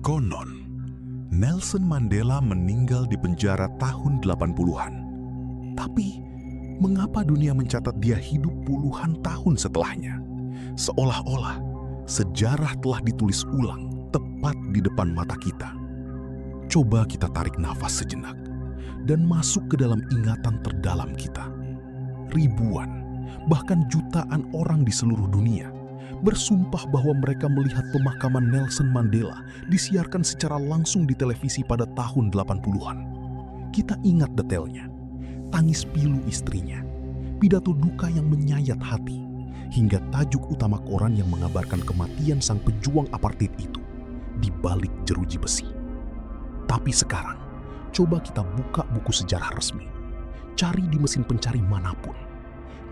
Konon, Nelson Mandela meninggal di penjara tahun 80-an. Tapi, mengapa dunia mencatat dia hidup puluhan tahun setelahnya? Seolah-olah sejarah telah ditulis ulang tepat di depan mata kita. Coba kita tarik nafas sejenak dan masuk ke dalam ingatan terdalam kita. Ribuan, bahkan jutaan orang di seluruh dunia bersumpah bahwa mereka melihat pemakaman Nelson Mandela disiarkan secara langsung di televisi pada tahun 80-an. Kita ingat detailnya, tangis pilu istrinya, pidato duka yang menyayat hati, hingga tajuk utama koran yang mengabarkan kematian sang pejuang apartheid itu di balik jeruji besi. Tapi sekarang, coba kita buka buku sejarah resmi. Cari di mesin pencari manapun.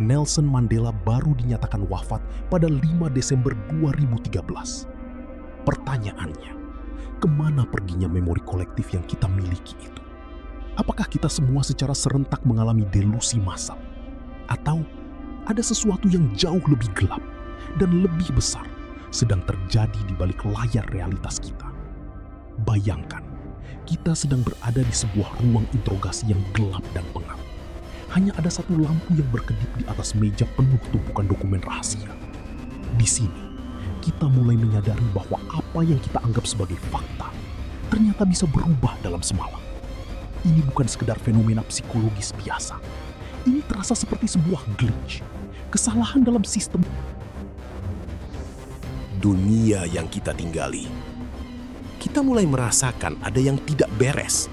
Nelson Mandela baru dinyatakan wafat pada 5 Desember 2013. Pertanyaannya, kemana perginya memori kolektif yang kita miliki itu? Apakah kita semua secara serentak mengalami delusi massal? Atau ada sesuatu yang jauh lebih gelap dan lebih besar sedang terjadi di balik layar realitas kita? Bayangkan, kita sedang berada di sebuah ruang interogasi yang gelap dan pengap. Hanya ada satu lampu yang berkedip di atas meja penuh tumpukan dokumen rahasia. Di sini, kita mulai menyadari bahwa apa yang kita anggap sebagai fakta ternyata bisa berubah dalam semalam. Ini bukan sekedar fenomena psikologis biasa. Ini terasa seperti sebuah glitch, kesalahan dalam sistem dunia yang kita tinggali. Kita mulai merasakan ada yang tidak beres.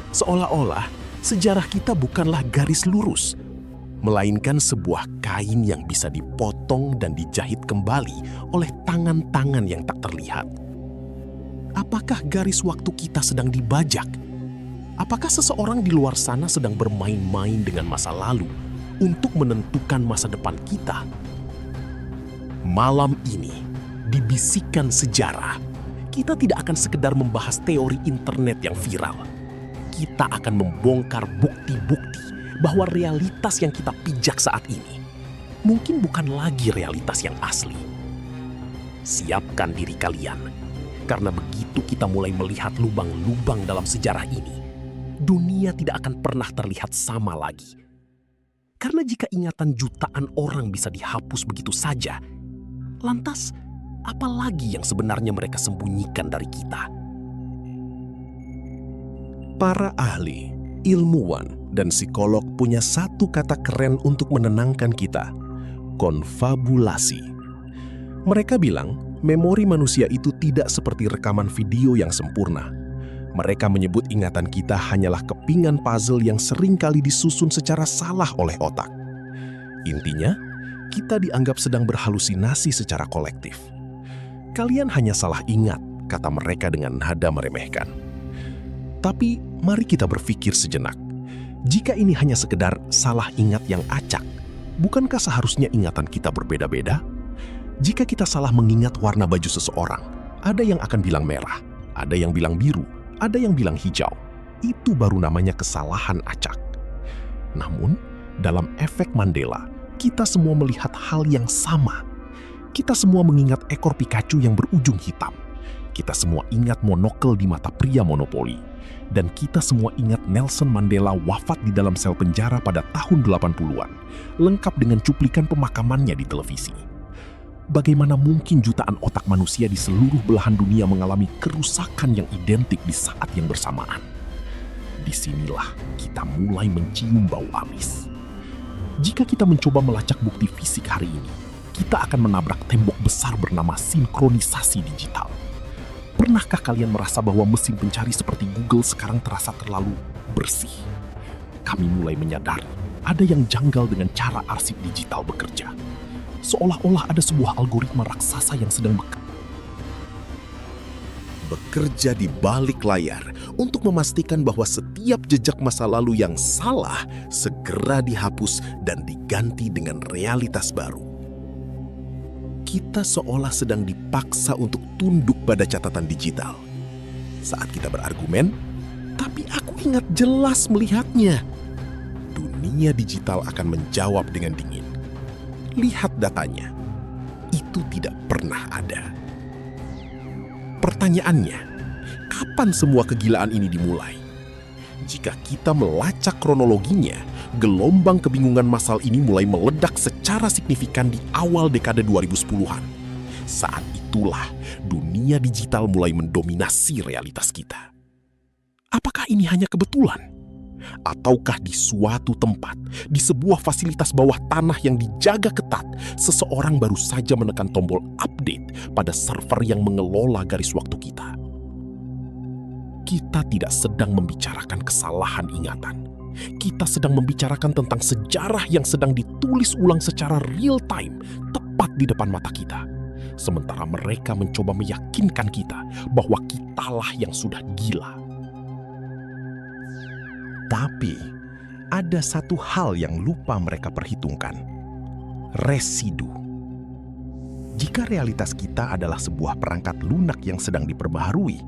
Seolah-olah sejarah kita bukanlah garis lurus, melainkan sebuah kain yang bisa dipotong dan dijahit kembali oleh tangan-tangan yang tak terlihat. Apakah garis waktu kita sedang dibajak? Apakah seseorang di luar sana sedang bermain-main dengan masa lalu untuk menentukan masa depan kita? Malam ini, di Bisikan Sejarah, kita tidak akan sekedar membahas teori internet yang viral. Kita akan membongkar bukti-bukti bahwa realitas yang kita pijak saat ini mungkin bukan lagi realitas yang asli. Siapkan diri kalian, karena begitu kita mulai melihat lubang-lubang dalam sejarah ini, dunia tidak akan pernah terlihat sama lagi. Karena jika ingatan jutaan orang bisa dihapus begitu saja, lantas apa lagi yang sebenarnya mereka sembunyikan dari kita? Para ahli, ilmuwan, dan psikolog punya satu kata keren untuk menenangkan kita: konfabulasi. Mereka bilang memori manusia itu tidak seperti rekaman video yang sempurna. Mereka menyebut ingatan kita hanyalah kepingan puzzle yang seringkali disusun secara salah oleh otak. Intinya, kita dianggap sedang berhalusinasi secara kolektif. Kalian hanya salah ingat, kata mereka dengan nada meremehkan. Tapi mari kita berpikir sejenak. Jika ini hanya sekedar salah ingat yang acak, bukankah seharusnya ingatan kita berbeda-beda? Jika kita salah mengingat warna baju seseorang, ada yang akan bilang merah, ada yang bilang biru, ada yang bilang hijau. Itu baru namanya kesalahan acak. Namun, dalam efek Mandela, kita semua melihat hal yang sama. Kita semua mengingat ekor Pikachu yang berujung hitam. Kita semua ingat monokel di mata pria monopoli. Dan kita semua ingat Nelson Mandela wafat di dalam sel penjara pada tahun 80-an, lengkap dengan cuplikan pemakamannya di televisi. Bagaimana mungkin jutaan otak manusia di seluruh belahan dunia mengalami kerusakan yang identik di saat yang bersamaan? Disinilah kita mulai mencium bau amis. Jika kita mencoba melacak bukti fisik hari ini, kita akan menabrak tembok besar bernama sinkronisasi digital. Pernahkah kalian merasa bahwa mesin pencari seperti Google sekarang terasa terlalu bersih? Kami mulai menyadari ada yang janggal dengan cara arsip digital bekerja. Seolah-olah ada sebuah algoritma raksasa yang sedang bekerja di balik layar untuk memastikan bahwa setiap jejak masa lalu yang salah segera dihapus dan diganti dengan realitas baru. Kita seolah sedang dipaksa untuk tunduk pada catatan digital. Saat kita berargumen, tapi aku ingat jelas melihatnya. Dunia digital akan menjawab dengan dingin. Lihat datanya, itu tidak pernah ada. Pertanyaannya, kapan semua kegilaan ini dimulai? Jika kita melacak kronologinya, gelombang kebingungan massal ini mulai meledak secara signifikan di awal dekade 2010-an. Saat itulah dunia digital mulai mendominasi realitas kita. Apakah ini hanya kebetulan? Ataukah di suatu tempat, di sebuah fasilitas bawah tanah yang dijaga ketat, seseorang baru saja menekan tombol update pada server yang mengelola garis waktu kita? Kita tidak sedang membicarakan kesalahan ingatan. Kita sedang membicarakan tentang sejarah yang sedang ditulis ulang secara real time, tepat di depan mata kita. Sementara mereka mencoba meyakinkan kita bahwa kitalah yang sudah gila. Tapi, ada satu hal yang lupa mereka perhitungkan. Residu. Jika realitas kita adalah sebuah perangkat lunak yang sedang diperbaharui,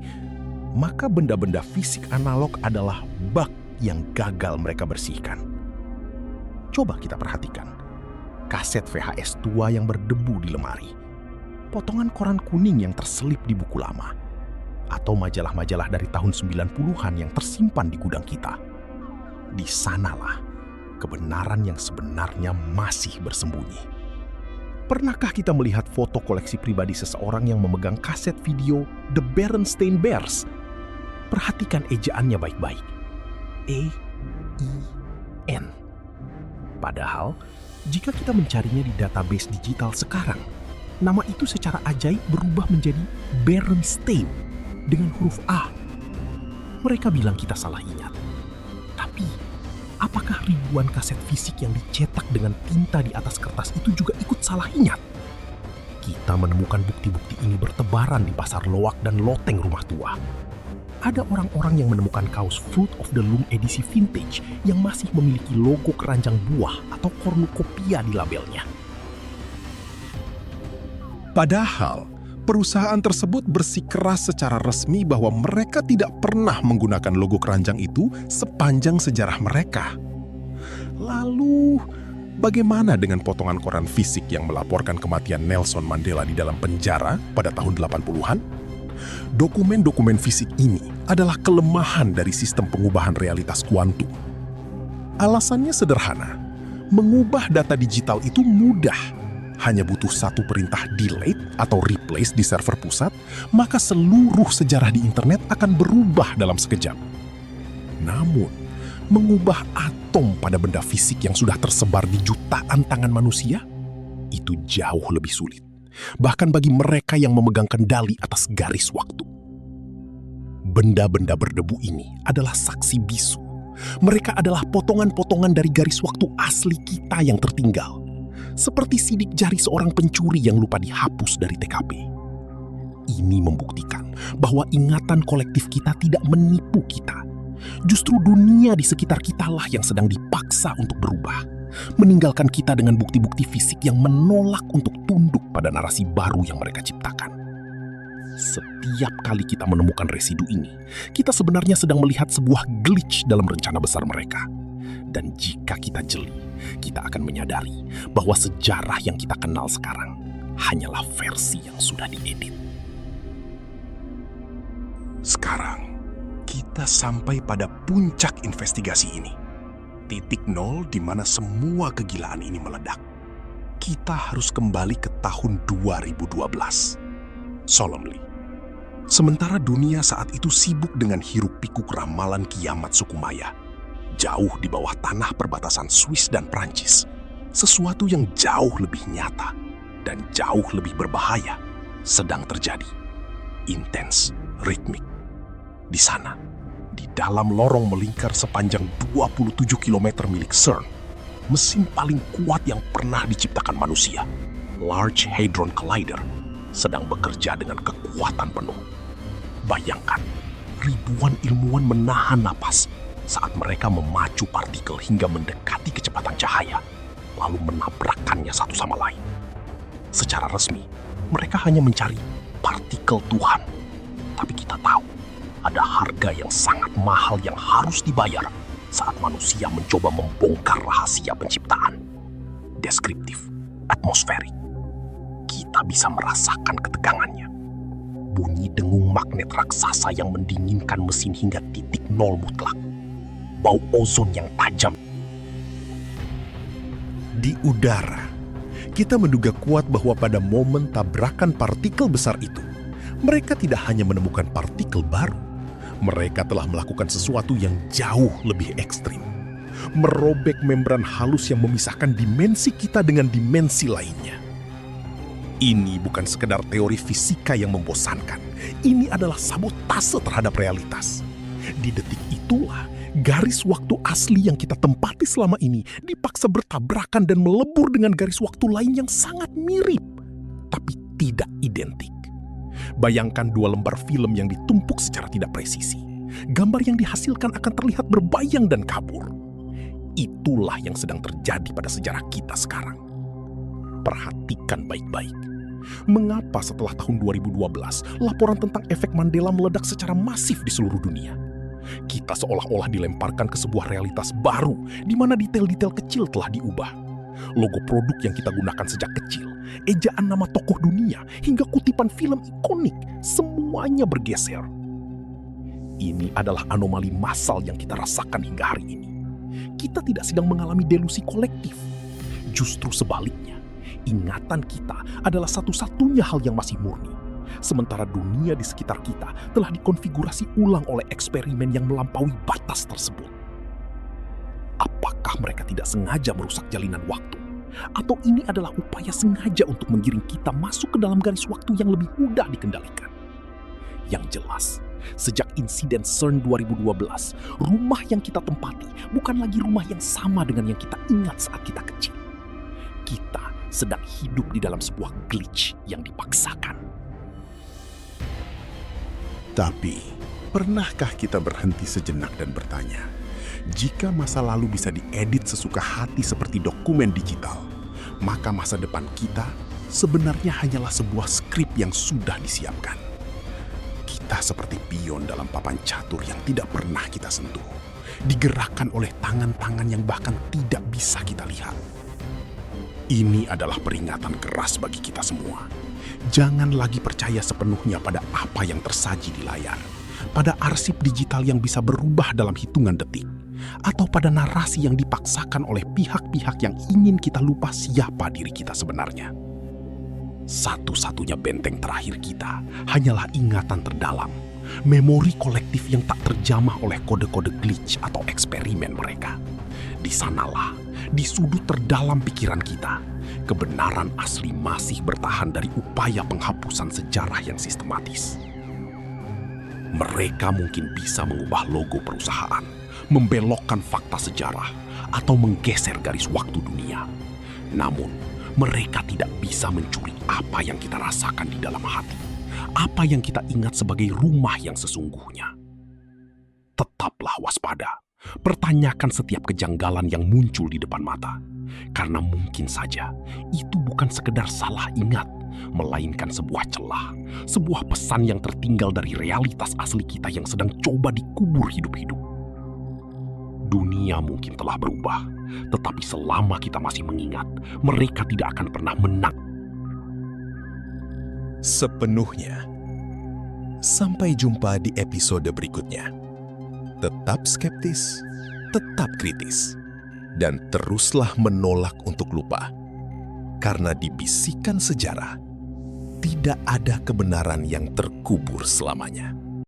maka benda-benda fisik analog adalah bug yang gagal mereka bersihkan. Coba kita perhatikan. Kaset VHS tua yang berdebu di lemari. Potongan koran kuning yang terselip di buku lama. Atau majalah-majalah dari tahun 90-an yang tersimpan di gudang kita. Di sanalah kebenaran yang sebenarnya masih bersembunyi. Pernahkah kita melihat foto koleksi pribadi seseorang yang memegang kaset video The Berenstain Bears? Perhatikan ejaannya baik-baik. E-I-N. Padahal, jika kita mencarinya di database digital sekarang, nama itu secara ajaib berubah menjadi Berenstain dengan huruf A. Mereka bilang kita salah ingat. Tapi, apakah ribuan kaset fisik yang dicetak dengan tinta di atas kertas itu juga ikut salah ingat? Kita menemukan bukti-bukti ini bertebaran di pasar loak dan loteng rumah tua. Ada orang-orang yang menemukan kaos Fruit of the Loom edisi vintage yang masih memiliki logo keranjang buah atau cornucopia di labelnya. Padahal, perusahaan tersebut bersikeras secara resmi bahwa mereka tidak pernah menggunakan logo keranjang itu sepanjang sejarah mereka. Lalu, bagaimana dengan potongan koran fisik yang melaporkan kematian Nelson Mandela di dalam penjara pada tahun 80-an? Dokumen-dokumen fisik ini adalah kelemahan dari sistem pengubahan realitas kuantum. Alasannya sederhana, mengubah data digital itu mudah. Hanya butuh satu perintah delete atau replace di server pusat, maka seluruh sejarah di internet akan berubah dalam sekejap. Namun, mengubah atom pada benda fisik yang sudah tersebar di jutaan tangan manusia, itu jauh lebih sulit. Bahkan bagi mereka yang memegang kendali atas garis waktu. Benda-benda berdebu ini adalah saksi bisu. Mereka adalah potongan-potongan dari garis waktu asli kita yang tertinggal. Seperti sidik jari seorang pencuri yang lupa dihapus dari TKP. Ini membuktikan bahwa ingatan kolektif kita tidak menipu kita. Justru dunia di sekitar kitalah yang sedang dipaksa untuk berubah, meninggalkan kita dengan bukti-bukti fisik yang menolak untuk tunduk pada narasi baru yang mereka ciptakan. Setiap kali kita menemukan residu ini, kita sebenarnya sedang melihat sebuah glitch dalam rencana besar mereka. Dan jika kita jeli, kita akan menyadari bahwa sejarah yang kita kenal sekarang hanyalah versi yang sudah diedit. Sekarang, kita sampai pada puncak investigasi ini. Titik nol di mana semua kegilaan ini meledak. Kita harus kembali ke tahun 2012. Solemnly. Sementara dunia saat itu sibuk dengan hiruk-pikuk ramalan kiamat suku Maya, jauh di bawah tanah perbatasan Swiss dan Prancis, sesuatu yang jauh lebih nyata dan jauh lebih berbahaya sedang terjadi. Intens, ritmik. Di sana, di dalam lorong melingkar sepanjang 27 km milik CERN, mesin paling kuat yang pernah diciptakan manusia, Large Hadron Collider, sedang bekerja dengan kekuatan penuh. Bayangkan, ribuan ilmuwan menahan napas saat mereka memacu partikel hingga mendekati kecepatan cahaya, lalu menabrakkannya satu sama lain. Secara resmi, mereka hanya mencari partikel Tuhan. Tapi kita tahu, ada harga yang sangat mahal yang harus dibayar saat manusia mencoba membongkar rahasia penciptaan. Deskriptif, atmosferik. Kita bisa merasakan ketegangannya. bunyi dengung magnet raksasa yang mendinginkan mesin hingga titik nol mutlak. Bau ozon yang tajam. Di udara, kita menduga kuat bahwa pada momen tabrakan partikel besar itu, mereka tidak hanya menemukan partikel baru, mereka telah melakukan sesuatu yang jauh lebih ekstrim. Merobek membran halus yang memisahkan dimensi kita dengan dimensi lainnya. Ini bukan sekedar teori fisika yang membosankan. Ini adalah sabotase terhadap realitas. Di detik itulah, garis waktu asli yang kita tempati selama ini dipaksa bertabrakan dan melebur dengan garis waktu lain yang sangat mirip, tapi tidak identik. Bayangkan dua lembar film yang ditumpuk secara tidak presisi. Gambar yang dihasilkan akan terlihat berbayang dan kabur. Itulah yang sedang terjadi pada sejarah kita sekarang. Perhatikan baik-baik. Mengapa setelah tahun 2012, laporan tentang efek Mandela meledak secara masif di seluruh dunia? Kita seolah-olah dilemparkan ke sebuah realitas baru di mana detail-detail kecil telah diubah. Logo produk yang kita gunakan sejak kecil, ejaan nama tokoh dunia, hingga kutipan film ikonik, semuanya bergeser. Ini adalah anomali massal yang kita rasakan hingga hari ini. Kita tidak sedang mengalami delusi kolektif. Justru sebaliknya, ingatan kita adalah satu-satunya hal yang masih murni. Sementara dunia di sekitar kita telah dikonfigurasi ulang oleh eksperimen yang melampaui batas tersebut. Apakah mereka tidak sengaja merusak jalinan waktu? Atau ini adalah upaya sengaja untuk menggiring kita masuk ke dalam garis waktu yang lebih mudah dikendalikan? Yang jelas, sejak insiden CERN 2012, rumah yang kita tempati bukan lagi rumah yang sama dengan yang kita ingat saat kita kecil. Kita sedang hidup di dalam sebuah glitch yang dipaksakan. Tapi, pernahkah kita berhenti sejenak dan bertanya, jika masa lalu bisa diedit sesuka hati seperti dokumen digital, maka masa depan kita sebenarnya hanyalah sebuah skrip yang sudah disiapkan. Kita seperti pion dalam papan catur yang tidak pernah kita sentuh, digerakkan oleh tangan-tangan yang bahkan tidak bisa kita lihat. Ini adalah peringatan keras bagi kita semua. Jangan lagi percaya sepenuhnya pada apa yang tersaji di layar, pada arsip digital yang bisa berubah dalam hitungan detik, atau pada narasi yang dipaksakan oleh pihak-pihak yang ingin kita lupa siapa diri kita sebenarnya. Satu-satunya benteng terakhir kita hanyalah ingatan terdalam, memori kolektif yang tak terjamah oleh kode-kode glitch atau eksperimen mereka. Di sanalah, di sudut terdalam pikiran kita, kebenaran asli masih bertahan dari upaya penghapusan sejarah yang sistematis. Mereka mungkin bisa mengubah logo perusahaan, membelokkan fakta sejarah, atau menggeser garis waktu dunia. Namun, mereka tidak bisa mencuri apa yang kita rasakan di dalam hati, apa yang kita ingat sebagai rumah yang sesungguhnya. Tetaplah waspada. Pertanyakan setiap kejanggalan yang muncul di depan mata. Karena mungkin saja itu bukan sekedar salah ingat, melainkan sebuah celah, sebuah pesan yang tertinggal dari realitas asli kita yang sedang coba dikubur hidup-hidup. Dunia mungkin telah berubah, tetapi selama kita masih mengingat, mereka tidak akan pernah menang. Sepenuhnya. Sampai jumpa di episode berikutnya. Tetap skeptis, tetap kritis, dan teruslah menolak untuk lupa. Karena di bisikan sejarah, tidak ada kebenaran yang terkubur selamanya.